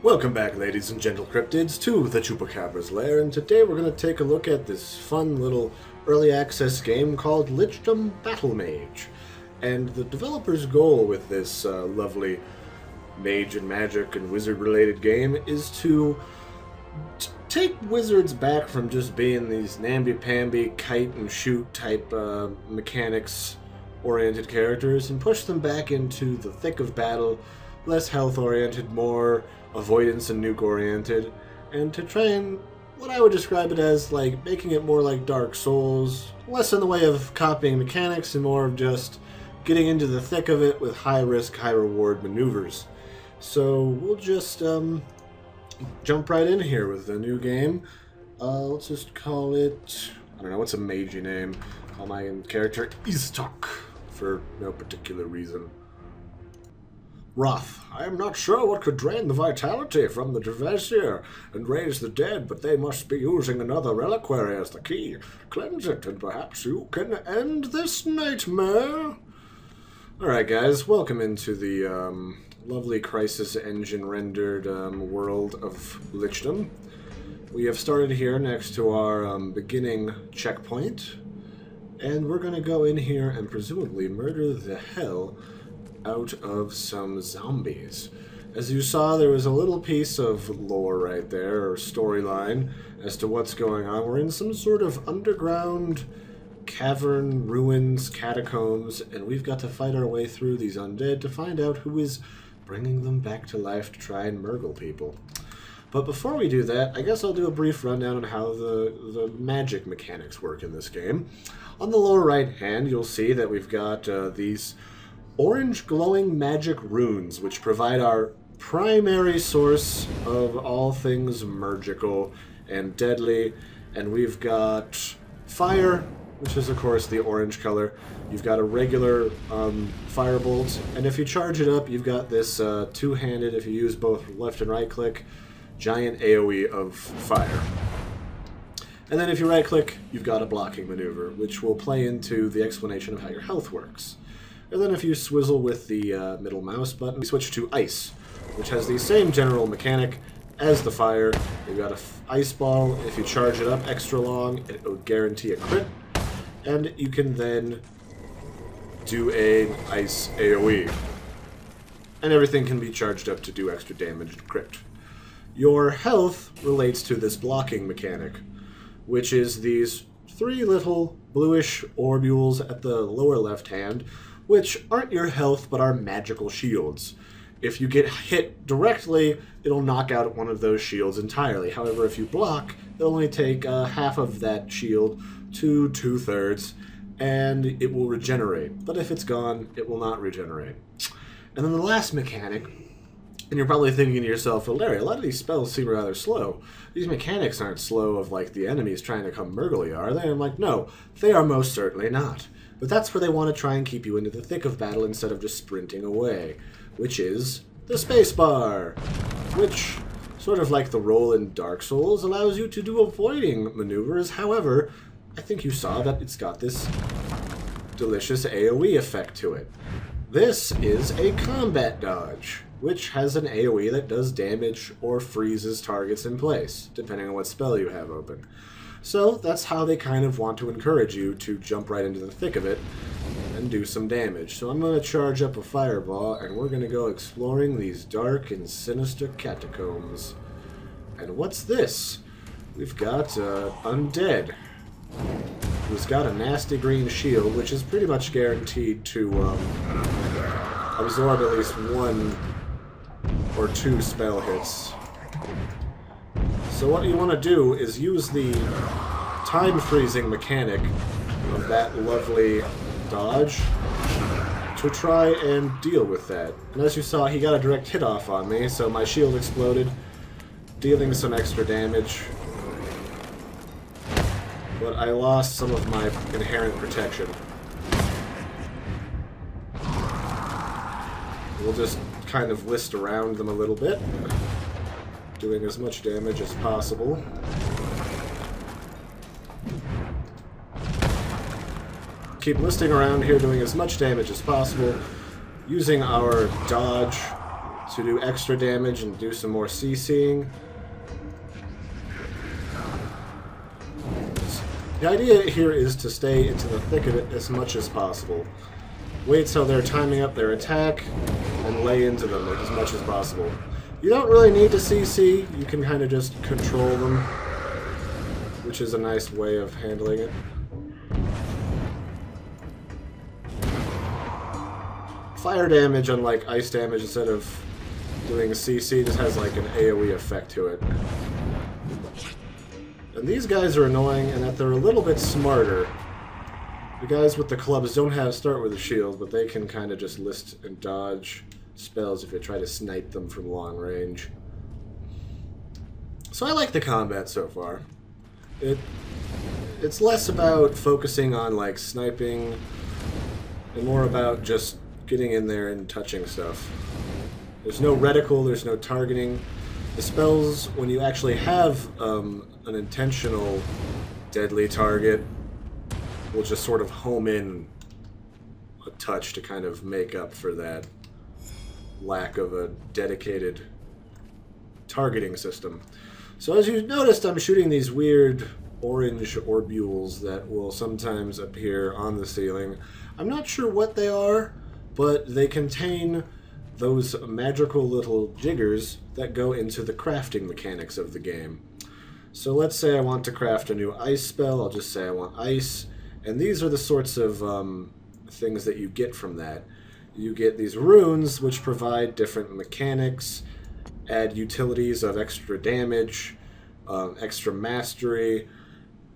Welcome back, ladies and gentle cryptids, to the Chupacabra's lair, and today we're going to take a look at this fun little early access game called Lichdom Battlemage. And the developer's goal with this lovely mage and magic and wizard related game is to take wizards back from just being these namby-pamby kite and shoot type mechanics oriented characters and push them back into the thick of battle, less health oriented, more avoidance and nuke oriented, and to try and what I would describe it as like making it more like Dark Souls, less in the way of copying mechanics and more of just getting into the thick of it with high risk, high reward maneuvers. So we'll just jump right in here with the new game. Let's just call it, I don't know, what's a magey name? Call my character Istok for no particular reason. Wrath. I am not sure what could drain the vitality from the Dravasier and raise the dead, but they must be using another reliquary as the key. Cleanse it, and perhaps you can end this nightmare. Alright guys, welcome into the lovely Crisis Engine rendered world of Lichdom. We have started here next to our beginning checkpoint, and we're going to go in here and presumably murder the hell out of some zombies. As you saw, there was a little piece of lore right there, or storyline, as to what's going on. We're in some sort of underground cavern, ruins, catacombs, and we've got to fight our way through these undead to find out who is bringing them back to life to try and murgle people. But before we do that, I guess I'll do a brief rundown on how the magic mechanics work in this game. On the lower right hand, you'll see that we've got these orange glowing magic runes, which provide our primary source of all things magical and deadly. And we've got fire, which is of course the orange color. You've got a regular firebolt, and if you charge it up, you've got this two-handed, if you use both left and right click, giant AoE of fire. And then if you right click, you've got a blocking maneuver, which will play into the explanation of how your health works. And then if you swizzle with the middle mouse button, we switch to Ice, which has the same general mechanic as the fire. You've got an ice ball. If you charge it up extra long, it will guarantee a crit. And you can then do an ice AoE. And everything can be charged up to do extra damage and crit. Your health relates to this blocking mechanic, which is these three little bluish orbules at the lower left hand, which aren't your health, but are magical shields. If you get hit directly, it'll knock out one of those shields entirely. However, if you block, it'll only take half of that shield to 2/3, and it will regenerate. But if it's gone, it will not regenerate. And then the last mechanic, and you're probably thinking to yourself, well, Larry, a lot of these spells seem rather slow. These mechanics aren't slow of like the enemies trying to come murgle you, are they? And I'm like, no, they are most certainly not. But that's where they want to try and keep you into the thick of battle instead of just sprinting away, which is the spacebar, which, sort of like the roll in Dark Souls, allows you to do avoiding maneuvers. However, I think you saw that it's got this delicious AoE effect to it. This is a combat dodge, which has an AoE that does damage or freezes targets in place, depending on what spell you have open. So that's how they kind of want to encourage you to jump right into the thick of it and do some damage. So I'm going to charge up a fireball, and we're going to go exploring these dark and sinister catacombs. And what's this? We've got undead, who's got a nasty green shield, which is pretty much guaranteed to absorb at least 1 or 2 spell hits. So what you want to do is use the time freezing mechanic of that lovely dodge to try and deal with that. And as you saw, he got a direct hit off on me, so my shield exploded, dealing some extra damage. But I lost some of my inherent protection. We'll just kind of list around them a little bit, doing as much damage as possible. Keep listing around here, doing as much damage as possible, using our dodge to do extra damage and do some more CCing. The idea here is to stay into the thick of it as much as possible. Wait till they're timing up their attack and lay into them as much as possible. You don't really need to CC, you can kind of just control them, which is a nice way of handling it. Fire damage, unlike ice damage, instead of doing CC, just has like an AoE effect to it. And these guys are annoying in that they're a little bit smarter. The guys with the clubs don't start with a shield, but they can kind of just list and dodge spells if you try to snipe them from long range. So I like the combat so far. It's less about focusing on like sniping and more about just getting in there and touching stuff. There's no reticle, there's no targeting. The spells, when you actually have an intentional deadly target, will just sort of home in a touch to kind of make up for that lack of a dedicated targeting system. So as you noticed, I'm shooting these weird orange orbules that will sometimes appear on the ceiling. I'm not sure what they are, but they contain those magical little jiggers that go into the crafting mechanics of the game. So let's say I want to craft a new ice spell, I'll just say I want ice, and these are the sorts of things that you get from that. You get these runes which provide different mechanics, add utilities of extra damage, extra mastery,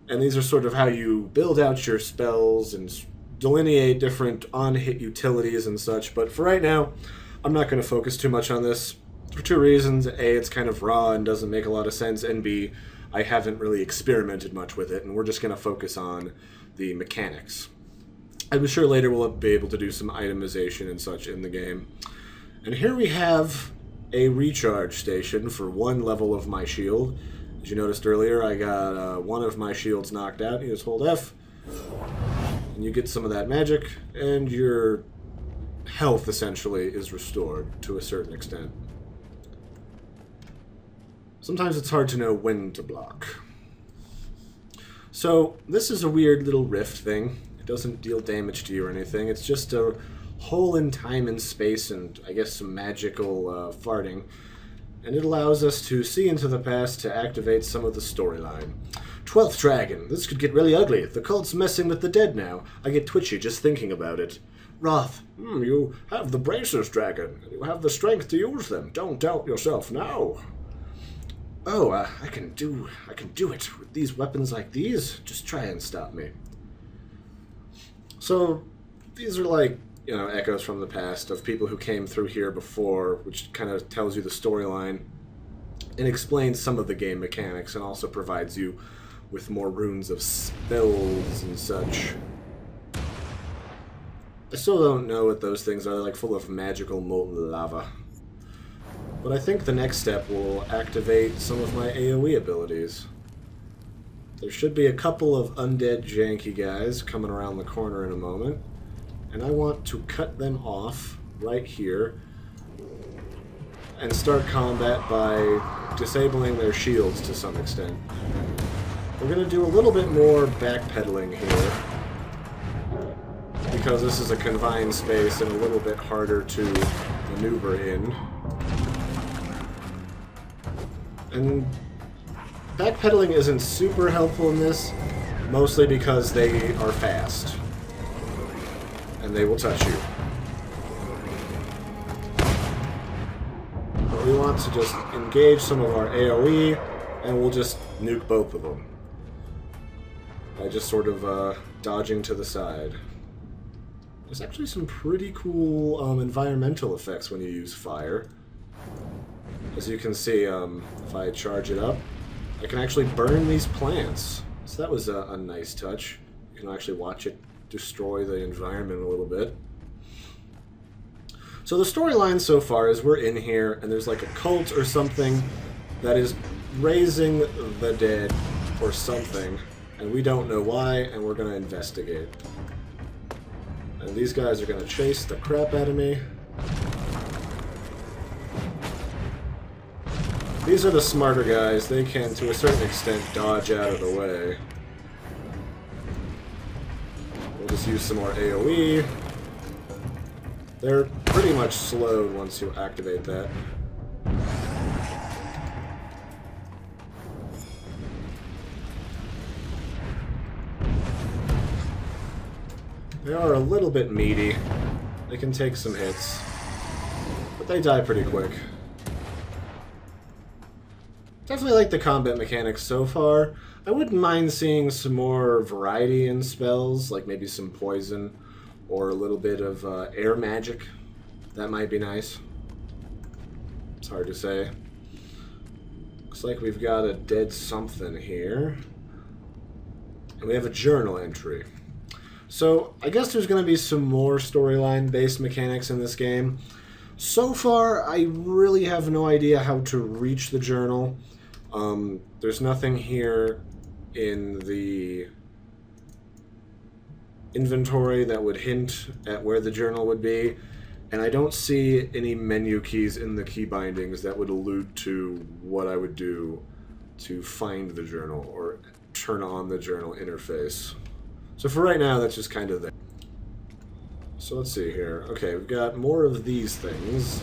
and these are sort of how you build out your spells and delineate different on-hit utilities and such. But for right now, I'm not going to focus too much on this for two reasons. A, it's kind of raw and doesn't make a lot of sense, and B, I haven't really experimented much with it, and we're just going to focus on the mechanics. I'm sure later we'll be able to do some itemization and such in the game. And here we have a recharge station for one level of my shield. As you noticed earlier, I got one of my shields knocked out. You just hold F, and you get some of that magic, and your health essentially is restored to a certain extent. Sometimes it's hard to know when to block. So this is a weird little rift thing. It doesn't deal damage to you or anything. It's just a hole in time and space and I guess some magical farting. And it allows us to see into the past to activate some of the storyline. 12th Dragon. This could get really ugly. The cult's messing with the dead now. I get twitchy just thinking about it. Wrath. You have the bracers, Dragon. You have the strength to use them. Don't doubt yourself now. Oh, I can do it with these weapons like these. Just try and stop me. So these are like, you know, echoes from the past of people who came through here before, which kind of tells you the storyline and explains some of the game mechanics and also provides you with more runes of spells and such. I still don't know what those things are. They're like full of magical molten lava. But I think the next step will activate some of my AoE abilities. There should be a couple of undead janky guys coming around the corner in a moment. And I want to cut them off right here and start combat by disabling their shields to some extent. We're going to do a little bit more backpedaling here because this is a confined space and a little bit harder to maneuver in. And backpedaling isn't super helpful in this, mostly because they are fast. And they will touch you. But we want to just engage some of our AoE, and we'll just nuke both of them. By just sort of dodging to the side. There's actually some pretty cool environmental effects when you use fire. As you can see, if I charge it up, I can actually burn these plants. So that was a nice touch. You can actually watch it destroy the environment a little bit. So the storyline so far is we're in here, and there's like a cult or something that is raising the dead or something, and we don't know why, and we're going to investigate. And these guys are going to chase the crap out of me. These are the smarter guys. They can, to a certain extent, dodge out of the way. We'll just use some more AoE. They're pretty much slowed once you activate that. They are a little bit meaty. They can take some hits, but they die pretty quick. Definitely like the combat mechanics so far. I wouldn't mind seeing some more variety in spells, like maybe some poison or a little bit of air magic. That might be nice. It's hard to say. Looks like we've got a dead something here. And we have a journal entry. So, I guess there's going to be some more storyline-based mechanics in this game. So far, I really have no idea how to reach the journal. There's nothing here in the inventory that would hint at where the journal would be, and I don't see any menu keys in the key bindings that would allude to what I would do to find the journal or turn on the journal interface. So for right now, that's just kind of there. So let's see here. Okay, we've got more of these things.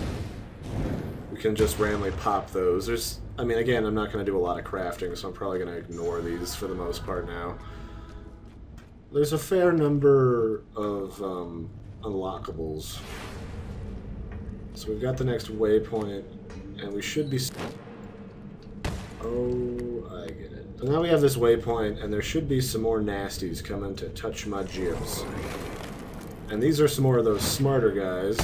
We can just randomly pop those. There's, I mean, again, I'm not going to do a lot of crafting, so I'm probably going to ignore these for the most part now. There's a fair number of unlockables. So we've got the next waypoint, and we should be... Oh, I get it. So now we have this waypoint, and there should be some more nasties coming to touch my jibs. And these are some more of those smarter guys.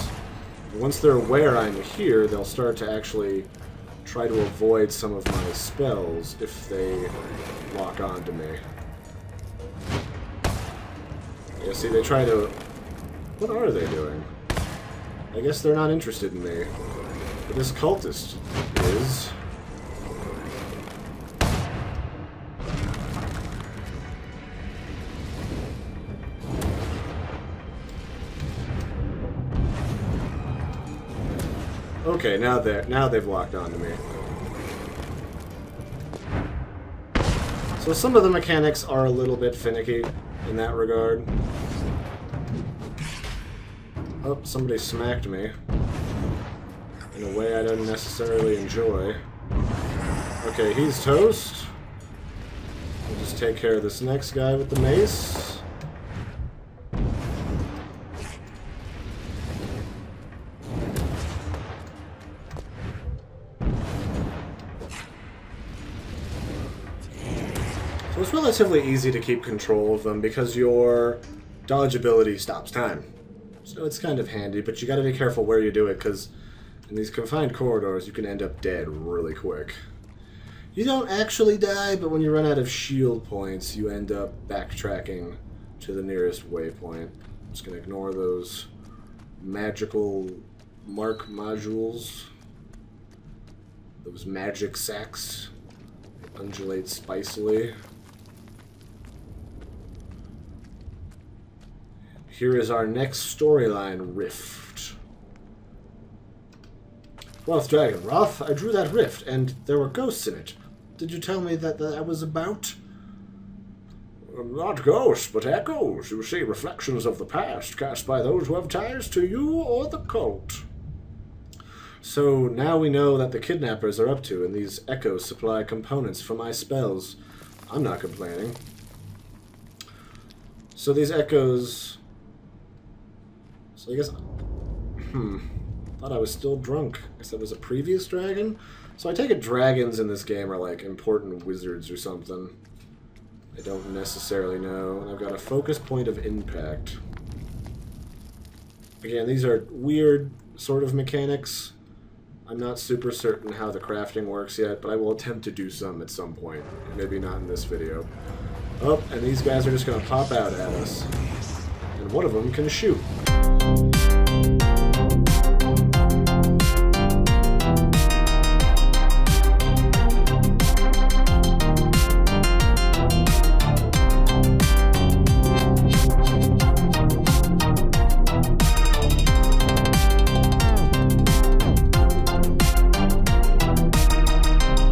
Once they're aware I'm here, they'll start to actually try to avoid some of my spells if they lock on to me. Yeah, see, they try to... What are they doing? I guess they're not interested in me. But this cultist is... Okay, now they've locked onto me. So some of the mechanics are a little bit finicky in that regard. Oh, somebody smacked me in a way I don't necessarily enjoy. Okay, he's toast. We'll just take care of this next guy with the mace. So it's relatively easy to keep control of them because your dodge ability stops time. So it's kind of handy, but you gotta be careful where you do it because in these confined corridors you can end up dead really quick. You don't actually die, but when you run out of shield points you end up backtracking to the nearest waypoint. I'm just gonna ignore those magical mark modules. Those magic sacks undulate spicily. Here is our next storyline rift. Roth Dragon. Roth, I drew that rift, and there were ghosts in it. Did you tell me that that was about? Not ghosts, but echoes. You see, reflections of the past cast by those who have ties to you or the cult. So now we know that the kidnappers are up to, and these echoes supply components for my spells. I'm not complaining. So these echoes... So I guess... Thought I was still drunk. I guess that was a previous dragon? So I take it dragons in this game are like important wizards or something. I don't necessarily know. And I've got a focus point of impact. Again, these are weird sort of mechanics. I'm not super certain how the crafting works yet, but I will attempt to do some at some point. Maybe not in this video. Oh, and these guys are just going to pop out at us. And one of them can shoot.